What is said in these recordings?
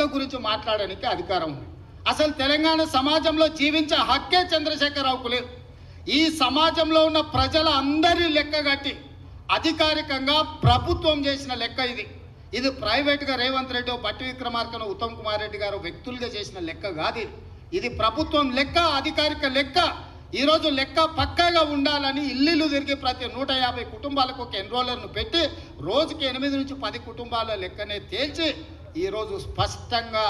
లెక్క గురించి మాట్లాడడానికి అధికారం ఉంది. అసలు తెలంగాణ సమాజంలో జీవించే హక్కే చంద్రశేఖరరావుకు లేదు. ఈ సమాజంలో ఉన్న ప్రజల అందరి లెక్క కట్టి అధికారికంగా ప్రభుత్వం చేసిన లెక్క ఇది ప్రైవేట్గా రేవంత్ రెడ్డి, బట్టి విక్రమార్కను, ఉత్తమ్ కుమార్ రెడ్డి గారు వ్యక్తులుగా చేసిన లెక్క కాదు. ఇది ప్రభుత్వం లెక్క, అధికారిక లెక్క. ఈరోజు లెక్క పక్కాగా ఉండాలని ఇల్లు తిరిగి ప్రతి 150 కుటుంబాలకు ఒక ఎన్రోలర్ను పెట్టి రోజుకి 8 నుంచి 10 కుటుంబాల లెక్కనే తేల్చి ఈరోజు స్పష్టంగా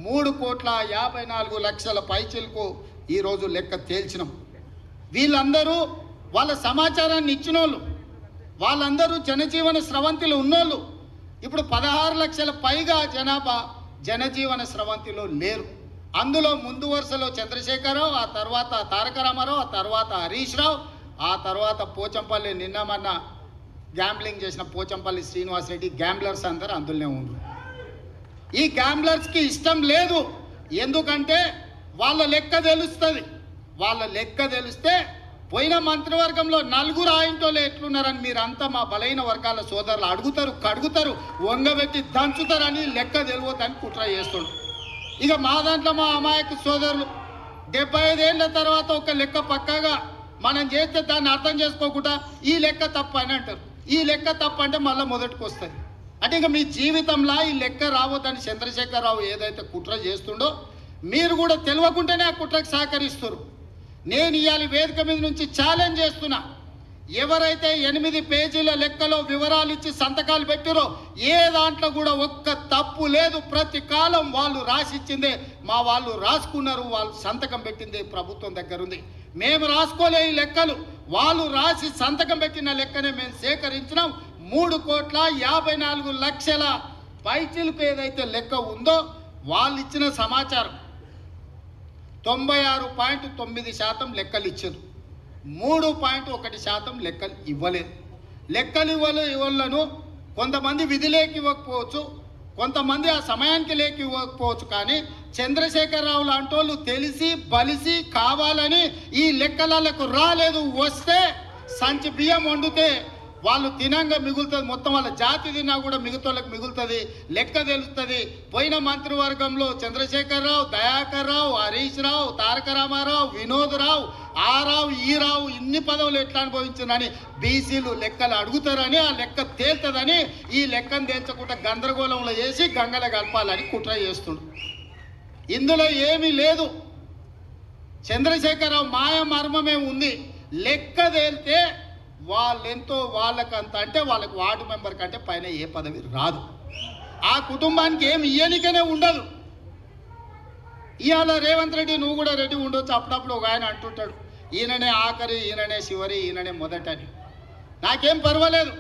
3,54,00,000 పైచిలకు ఈరోజు లెక్క తేల్చినాం. వీళ్ళందరూ వాళ్ళ సమాచారాన్ని ఇచ్చిన వాళ్ళు, వాళ్ళందరూ జనజీవన స్రవంతిలో ఉన్నోళ్ళు. ఇప్పుడు 16 లక్షల పైగా జనాభా జనజీవన స్రవంతిలో లేరు. అందులో ముందు వరుసలో చంద్రశేఖరరావు, ఆ తర్వాత తారక రామారావు, ఆ తర్వాత హరీష్ రావు, ఆ తర్వాత పోచంపల్లి నిన్నమన్న గ్యాంబ్లింగ్ చేసిన పోచంపల్లి శ్రీనివాసరెడ్డి, గ్యాంబ్లర్స్ అందరూ అందులోనే ఉన్నారు. ఈ గ్యాంబ్లర్స్కి ఇష్టం లేదు. ఎందుకంటే వాళ్ళ లెక్క తెలుస్తుంది. వాళ్ళ లెక్క తెలిస్తే పోయిన మంత్రివర్గంలో 4 ఆయింటోళ్ళు ఎట్లున్నారని మీరంతా మా బలైన వర్గాల సోదరులు అడుగుతారు, కడుగుతారు, వంగబెట్టి దంచుతారని లెక్క తెలియదని కుట్ర చేస్తుండ్రు. ఇక మా దాంట్లో మా అమాయక సోదరులు 75 ఏళ్ళ తర్వాత ఒక లెక్క పక్కాగా మనం చేస్తే దాన్ని అర్థం చేసుకోకుండా ఈ లెక్క తప్పు అని అంటారు. ఈ లెక్క తప్పు అంటే మళ్ళీ మొదటికి వస్తుంది. అంటే ఇక మీ జీవితంలో ఈ లెక్క రావద్దని చంద్రశేఖరరావు ఏదైతే కుట్ర చేస్తుండో మీరు కూడా తెలియకుండానే ఆ కుట్రకు సహకరిస్తారు. నేను ఇవాళ వేదిక మీద నుంచి ఛాలెంజ్ చేస్తున్నా, ఎవరైతే 8 పేజీల లెక్కలో వివరాలు ఇచ్చి సంతకాలు పెట్టారో ఏ దాంట్లో కూడా ఒక్క తప్పు లేదు. ప్రతి కాలం వాళ్ళు రాసిచ్చిందే మా వాళ్ళు రాసుకున్నారు, వాళ్ళు సంతకం పెట్టింది ప్రభుత్వం దగ్గర ఉంది. మేము రాసుకోలే ఈ లెక్కలు, వాళ్ళు రాసి సంతకం పెట్టిన లెక్కనే మేము సేకరించినాం. 3,54,00,000 పైచిలకు ఏదైతే లెక్క ఉందో వాళ్ళు ఇచ్చిన సమాచారం 96.9% లెక్కలు ఇచ్చారు. 3.1% లెక్కలు ఇవ్వలేదు. లెక్కలు ఇవ్వలను కొంతమంది విధిలేకి ఇవ్వకపోవచ్చు, కొంతమంది ఆ సమయానికి లేకి ఇవ్వకపోవచ్చు. కానీ చంద్రశేఖరరావు లాంటి వాళ్ళు తెలిసి బలిసి కావాలని ఈ లెక్కలకు రాలేదు. వస్తే సంచి బియ్యం వండితే వాళ్ళు తినంగా మిగులుతుంది, మొత్తం వాళ్ళ జాతి తిన్నా కూడా మిగతాళ్ళకి మిగులుతుంది, లెక్క తెలుస్తుంది. పోయిన మంత్రివర్గంలో చంద్రశేఖరరావు, దయాకర్ రావు, హరీష్ రావు, తారక రామారావు, వినోద్ రావు, ఆ రావు, ఈ రావు ఇన్ని పదవులు ఎట్లా అనుభవించారని బీసీలు లెక్కలు అడుగుతారని, ఆ లెక్క తేల్తుందని ఈ లెక్కను తేల్చకుండా గందరగోళంలో వేసి గంగల కలపాలని కుట్ర చేస్తుండు. ఇందులో ఏమీ లేదు. చంద్రశేఖరరావు మాయ మర్మమే ఉంది. లెక్క తేలితే వాళ్ళెంతో వాళ్ళకంత అంటే వాళ్ళకి వార్డు మెంబర్ కంటే పైన ఏ పదవి రాదు. ఆ కుటుంబానికి ఏమి ఇయ్యనికనే ఉండదు. ఇవాళ రేవంత్ రెడ్డి నువ్వు కూడా రెడ్డి ఉండొచ్చు. అప్పుడప్పుడు ఒక ఆయన అంటుంటాడు, ఈయననే ఆఖరి, ఈయననే చివరి, ఈయననే మొదటని. నాకేం పర్వాలేదు,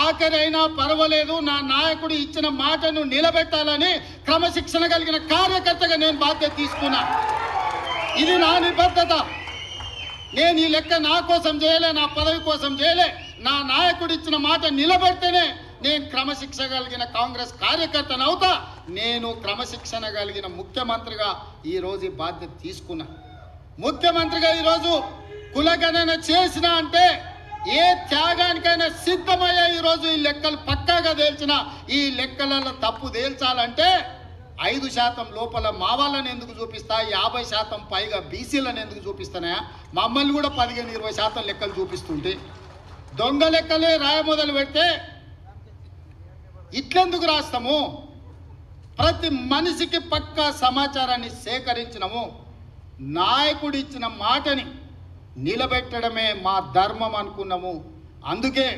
ఆఖరి అయినా పర్వాలేదు. నా నాయకుడు ఇచ్చిన మాటను నిలబెట్టాలని క్రమశిక్షణ కలిగిన కార్యకర్తగా నేను బాధ్యత తీసుకున్నా. ఇది నా నిబద్ధత. నేను ఈ లెక్క నా కోసం చేయలే, నా పదవి కోసం చేయలే. నా నాయకుడు ఇచ్చిన మాట నిలబెడితేనే నేను క్రమశిక్షణ కలిగిన కాంగ్రెస్ కార్యకర్తను అవుతా. నేను క్రమశిక్షణ కలిగిన ముఖ్యమంత్రిగా ఈరోజు బాధ్యత తీసుకున్నా. ముఖ్యమంత్రిగా ఈరోజు కులగణన చేసిన అంటే ఏ త్యాగానికైనా సిద్ధమయ్యే ఈరోజు ఈ లెక్కలు పక్కాగా తేల్చిన ఈ లెక్కలలో తప్పు తేల్చాలంటే 5% లోపల మా వాళ్ళని ఎందుకు చూపిస్తా, 50% పైగా బీసీలను ఎందుకు చూపిస్తానా? మమ్మల్ని కూడా 15-20% లెక్కలు చూపిస్తుంటే దొంగ లెక్కలే రాయ మొదలు పెడితే ఇట్లెందుకు రాస్తాము? ప్రతి మనిషికి పక్కా సమాచారాన్ని సేకరించినము. నాయకుడు ఇచ్చిన మాటని నిలబెట్టడమే మా ధర్మం అనుకున్నాము. అందుకే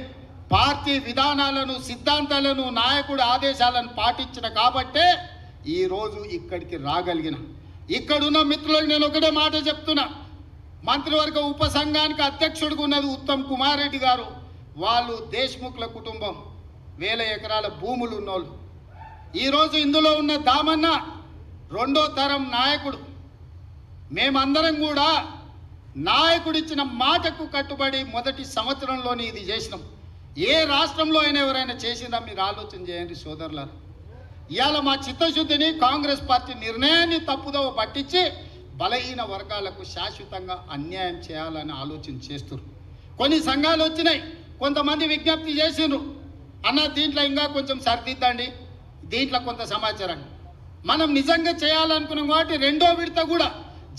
పార్టీ విధానాలను, సిద్ధాంతాలను, నాయకుడి ఆదేశాలను పాటించిన కాబట్టే ఈరోజు ఇక్కడికి రాగలిగిన. ఇక్కడున్న మిత్రులకు నేను ఒకటే మాట చెప్తున్నా. మంత్రివర్గ ఉపసంఘానికి అధ్యక్షుడిగా ఉన్నది ఉత్తమ్ కుమార్ రెడ్డి గారు. వాళ్ళు దేశ్ముఖ్ల కుటుంబం, 1000 ఎకరాల భూములు ఉన్నోళ్ళు. ఈరోజు ఇందులో ఉన్న దామన్న 2వ తరం నాయకుడు. మేమందరం కూడా నాయకుడిచ్చిన మాటకు కట్టుబడి మొదటి సంవత్సరంలోనే ఇది చేసినాం. ఏ రాష్ట్రంలో అయినా ఎవరైనా చేసిందా మీరు ఆలోచన చేయండి సోదరులారా. ఇవాళ మా చిత్తశుద్ధిని, కాంగ్రెస్ పార్టీ నిర్ణయాన్ని తప్పుదోవ పట్టించి బలహీన వర్గాలకు శాశ్వతంగా అన్యాయం చేయాలని ఆలోచన చేస్తున్నారు. కొన్ని సంఘాలు వచ్చినాయి, కొంతమంది విజ్ఞప్తి చేసిండ్రు, అన్న దీంట్లో ఇంకా కొంచెం సరిదిద్దండి, దీంట్లో కొంత సమాచారాన్ని. మనం నిజంగా చేయాలనుకున్నాం కాబట్టి రెండో విడత కూడా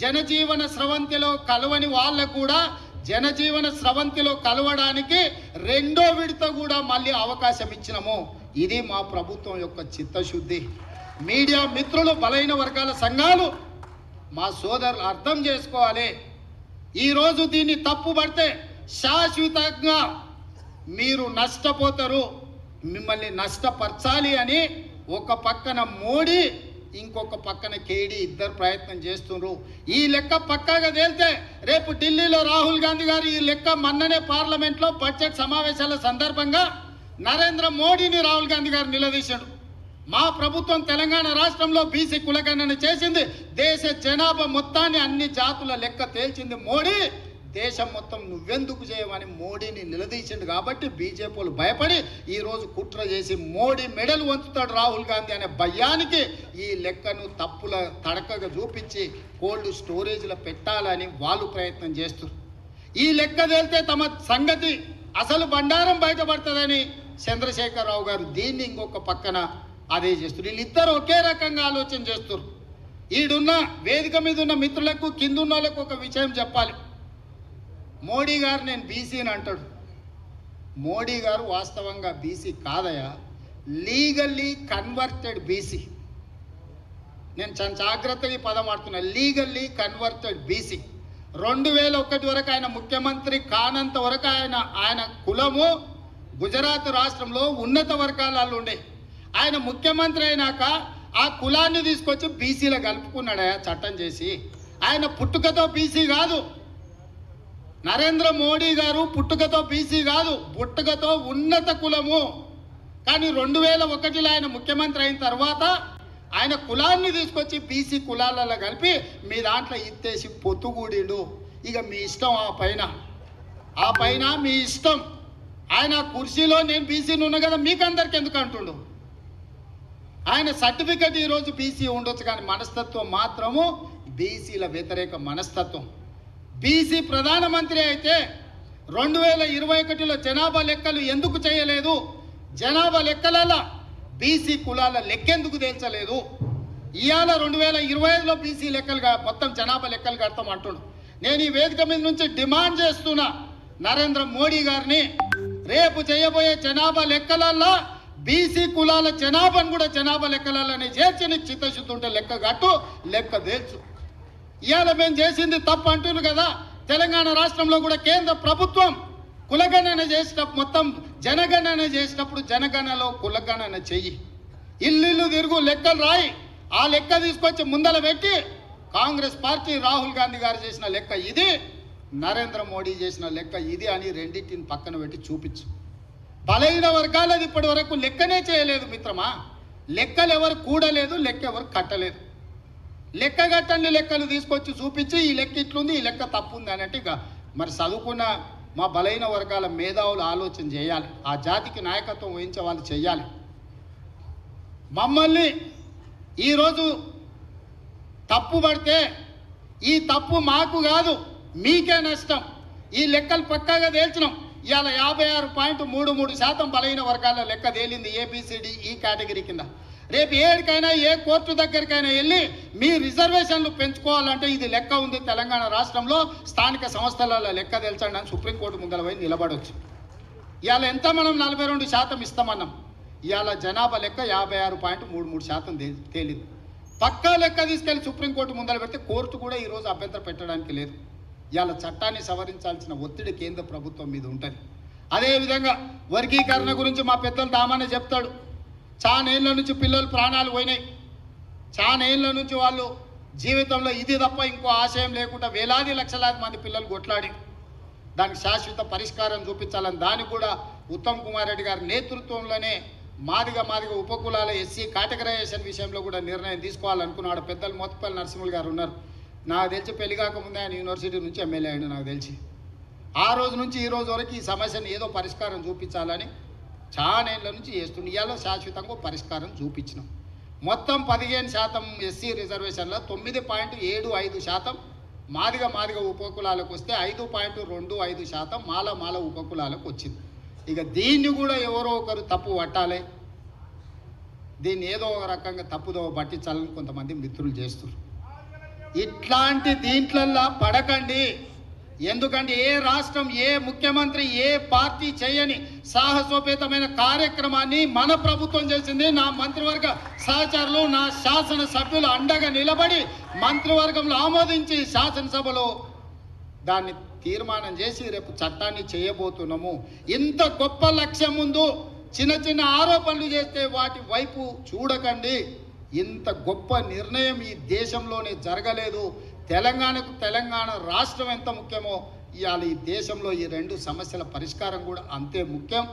జనజీవన స్రవంతిలో కలవని వాళ్ళకు కూడా జనజీవన స్రవంతిలో కలవడానికి రెండో విడత కూడా మళ్ళీ అవకాశం ఇచ్చినాము. ఇది మా ప్రభుత్వం యొక్క చిత్తశుద్ధి. మీడియా మిత్రులు, బలైన వర్గాల సంఘాలు, మా సోదరులు అర్థం చేసుకోవాలి. ఈరోజు దీన్ని తప్పుపడితే శాశ్వతంగా మీరు నష్టపోతారు. మిమ్మల్ని నష్టపరచాలి అని ఒక పక్కన మోడీ, ఇంకొక పక్కన కేడీ ఇద్దరు ప్రయత్నం చేస్తున్నారు. ఈ లెక్క పక్కాగా తేలితే రేపు ఢిల్లీలో రాహుల్ గాంధీ గారు ఈ లెక్క మొన్ననే పార్లమెంట్లో బడ్జెట్ సమావేశాల సందర్భంగా నరేంద్ర మోడీని రాహుల్ గాంధీ గారు నిలదీశాడు. మా ప్రభుత్వం తెలంగాణ రాష్ట్రంలో బీసీ కులగణన చేసింది, దేశ జనాభా మొత్తాన్ని అన్ని జాతుల లెక్క తేల్చింది మోడీ, దేశం మొత్తం నువ్వెందుకు చేయమని మోడీని నిలదీసిండు. కాబట్టి బీజేపీలు భయపడి ఈరోజు కుట్ర చేసి మోడీ మెడలు వంచుతాడు రాహుల్ గాంధీ అనే భయానికి ఈ లెక్కను తప్పుల తడకగా చూపించి కోల్డ్ స్టోరేజ్లో పెట్టాలని వాళ్ళు ప్రయత్నం చేస్తారు. ఈ లెక్క తేలితే తమ సంగతి అసలు బండారం బయటపడుతుందని చంద్రశేఖరరావు గారు దీన్ని ఇంకొక పక్కన అదే చేస్తారు. వీళ్ళిద్దరు ఒకే రకంగా ఆలోచన చేస్తారు. ఈడున్న వేదిక మీద ఉన్న మిత్రులకు, కింద ఉన్న వాళ్ళకు ఒక విషయం చెప్పాలి. మోడీ గారు నేను బీసీని అంటాడు. మోడీ గారు వాస్తవంగా బీసీ కాదయా, లీగల్లీ కన్వర్టెడ్ బీసీ. నేను చాలా జాగ్రత్తగా ఈ పదం ఆడుతున్నా, లీగల్లీ కన్వర్టెడ్ బీసీ. 2001 వరకు ఆయన ముఖ్యమంత్రి కానంత వరకు ఆయన కులము గుజరాత్ రాష్ట్రంలో ఉన్నత వర్గాలలో ఉండే. ఆయన ముఖ్యమంత్రి అయినాక ఆ కులాన్ని తీసుకొచ్చి బీసీలో కలుపుకున్నాడయా చట్టం చేసి. ఆయన పుట్టుకతో బీసీ కాదు, నరేంద్ర మోడీ గారు పుట్టుకతో బీసీ కాదు, పుట్టుకతో ఉన్నత కులము. కానీ 2001లో ఆయన ముఖ్యమంత్రి అయిన తర్వాత ఆయన కులాన్ని తీసుకొచ్చి బీసీ కులాలలో కలిపి మీ దాంట్లో ఇత్తేసి పొత్తుగూడిండు. ఇక మీ ఇష్టం, ఆ పైన మీ ఇష్టం. ఆయన కుర్చీలో నేను బీసీని ఉన్నా కదా మీకు అందరికి ఎందుకు అంటుండు. ఆయన సర్టిఫికెట్ ఈరోజు బీసీ ఉండొచ్చు, కానీ మనస్తత్వం మాత్రము బీసీల వ్యతిరేక మనస్తత్వం. బీసీ ప్రధానమంత్రి అయితే 2021లో జనాభా లెక్కలు ఎందుకు చేయలేదు, జనాభా లెక్కలలో బీసీ కులాల లెక్కెందుకు తేల్చలేదు. ఇవాళ 2025లో బీసీ లెక్కలుగా మొత్తం జనాభా లెక్కలు కడతాం అంటుండు. నేను ఈ వేదిక మీద నుంచి డిమాండ్ చేస్తున్నా నరేంద్ర మోడీ గారిని, రేపు చేయబోయే జనాభా లెక్కలల్లో బీసీ కులాల జనాభాను కూడా జనాభా లెక్కలలోనే చేర్చి నీకు చిత్తశుద్ధి ఉంటే లెక్క కట్టు, లెక్క తేల్చు. ఇవాళ మేము చేసింది తప్పు అంటున్నారు కదా. తెలంగాణ రాష్ట్రంలో కూడా కేంద్ర ప్రభుత్వం కులగణన చేసినప్పుడు, మొత్తం జనగణన చేసినప్పుడు జనగణనలో కులగణన చెయ్యి, ఇల్లు తిరుగు లెక్కలు రాయి. ఆ లెక్క తీసుకొచ్చి ముందల పెట్టి కాంగ్రెస్ పార్టీ రాహుల్ గాంధీ గారు చేసిన లెక్క ఇది, నరేంద్ర మోడీ చేసిన లెక్క ఇది అని రెండింటిని పక్కన పెట్టి చూపించు. బలహీన వర్గాలది ఇప్పటి వరకు లెక్కనే చేయలేదు మిత్రమా. లెక్కలు ఎవరు కూడలేదు, లెక్క ఎవరు కట్టలేదు. లెక్క కట్టండి లెక్కలు తీసుకొచ్చి చూపించి ఈ లెక్క ఇట్లుంది, ఈ లెక్క తప్పు ఉంది అని అంటే ఇక మరి చదువుకున్న మా బలహీన వర్గాల మేధావులు ఆలోచన చేయాలి, ఆ జాతికి నాయకత్వం వహించే వాళ్ళు చేయాలి. మమ్మల్ని ఈరోజు తప్పు పడితే ఈ తప్పు మాకు కాదు మీకే నష్టం. ఈ లెక్కలు పక్కాగా తేల్చినాం. ఇవాళ 56.33% బలహీన వర్గాల లెక్క తేలింది ఏబిసిడి ఈ కేటగిరీ కింద. రేపు ఏడికైనా ఏ కోర్టు దగ్గరికైనా వెళ్ళి మీ రిజర్వేషన్లు పెంచుకోవాలంటే ఇది లెక్క ఉంది తెలంగాణ రాష్ట్రంలో, స్థానిక సంస్థలలో లెక్క తెల్చండి అని సుప్రీంకోర్టు ముందర పోయి నిలబడవచ్చు. ఇవాళ ఎంత మనం 42% ఇస్తామన్నాం, ఇవాళ జనాభా లెక్క 56.33% తేలింది. పక్కా లెక్క తీసుకెళ్లి సుప్రీంకోర్టు ముందర పెడితే కోర్టు కూడా ఈరోజు అభ్యంతరం పెట్టడానికి లేదు. ఇవాళ చట్టాన్ని సవరించాల్సిన ఒత్తిడి కేంద్ర ప్రభుత్వం మీద ఉంటుంది. అదేవిధంగా వర్గీకరణ గురించి మా పెద్దలు దామానే చెప్తాడు. చాలా ఏళ్ళ నుంచి పిల్లలు ప్రాణాలు పోయినాయి, చాలా ఏళ్ళ నుంచి వాళ్ళు జీవితంలో ఇది తప్ప ఇంకో ఆశయం లేకుండా వేలాది లక్షలాది మంది పిల్లలు కొట్లాడి దానికి శాశ్వత పరిష్కారం చూపించాలని దానికి కూడా ఉత్తమ్ కుమార్ రెడ్డి గారి నేతృత్వంలోనే మాదిగ ఉపకులాల ఎస్సీ కేటగరైజేషన్ విషయంలో కూడా నిర్ణయం తీసుకోవాలనుకున్నాడు. పెద్దలు మోత్పల్లి నరసింహులు గారు ఉన్నారు. నాకు తెలిసి పెళ్లి కాకముందే ఆయన యూనివర్సిటీ నుంచి ఎమ్మెల్యే అయ్యాడు. నాకు తెలిసి ఆ రోజు నుంచి ఈ రోజు వరకు ఈ సమస్యను ఏదో పరిష్కారం చూపించాలని చాలా ఏళ్ళ నుంచి చేస్తుంది. ఇవాళ శాశ్వతంగా పరిష్కారం చూపించినాం. మొత్తం 15% ఎస్సీ రిజర్వేషన్లో 9.75% మాదిగ ఉపకులాలకు వస్తే 5.25% మాల ఉపకులాలకు వచ్చింది. ఇక దీన్ని కూడా ఎవరో ఒకరు తప్పు పట్టాలి. దీన్ని ఏదో ఒక రకంగా తప్పుదో పట్టించాలని కొంతమంది మిత్రులు చేస్తున్నారు. ఇట్లాంటి దీంట్లల్లా పడకండి. ఎందుకంటే ఏ రాష్ట్రం, ఏ ముఖ్యమంత్రి, ఏ పార్టీ చేయని సాహసోపేతమైన కార్యక్రమాన్ని మన ప్రభుత్వం చేసింది. నా మంత్రివర్గ సహచరులు, నా శాసనసభ్యులు అండగా నిలబడి మంత్రివర్గంలో ఆమోదించి శాసనసభలో దాన్ని తీర్మానం చేసి రేపు చట్టాన్ని చేయబోతున్నాము. ఇంత గొప్ప లక్ష్యం ముందు చిన్న చిన్న ఆరోపణలు చేస్తే వాటి వైపు చూడకండి. ఇంత గొప్ప నిర్ణయం ఈ దేశంలోనే జరగలేదు. తెలంగాణకు తెలంగాణ రాష్ట్రం ఎంత ముఖ్యమో ఇవాళ ఈ దేశంలో ఈ రెండు సమస్యల పరిష్కారం కూడా అంతే ముఖ్యం.